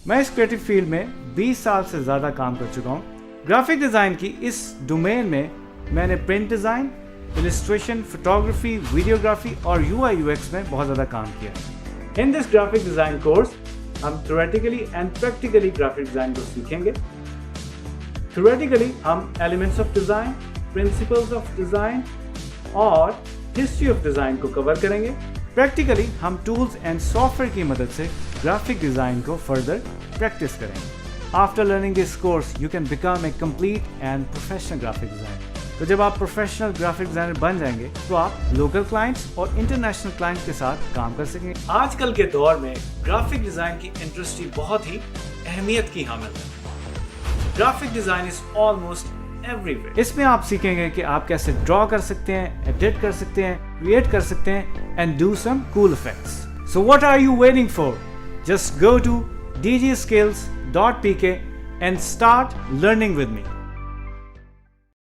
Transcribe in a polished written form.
میں اس creative field میں 20 سال سے زیادہ کام کر چکا ہوں. گرافک ڈیزائن کی اس ڈومین میں میں نے print design, illustration, photography, videography اور UI UX میں بہت زیادہ کام کیا. ان دس گرافک ڈیزائن کورس ہم theoretically and practically graphic design کو سیکھیں گے. تھیوریٹیکلی ہم elements of design, principles of design اور ہسٹری آف ڈیزائن کو کور کریں گے. پریکٹیکلی ہم ٹولز اینڈ سافٹ ویئر کی مدد سے گرافک ڈیزائن کو فردر پریکٹس کریں گے. After learning this course you can become a complete and professional graphic designer. تو جب آپ پروفیشنل گرافک ڈیزائنر بن جائیں گے تو آپ لوکل کلائنٹس اور انٹرنیشنل کلائنٹس کے ساتھ کام کر سکیں گے. آج کل کے دور میں گرافک ڈیزائن کی انڈسٹری بہت ہی اہمیت کی حامل ہے. Graphic design is almost everywhere. اس میں آپ سیکھیں گے کہ آپ کیسے ڈرا کر سکتے ہیں، ایڈٹ کر سکتے ہیں، کریٹ کر سکتے ہیں and do some cool effects. So what are you waiting for? Just go to dgskills.pk and start learning with me.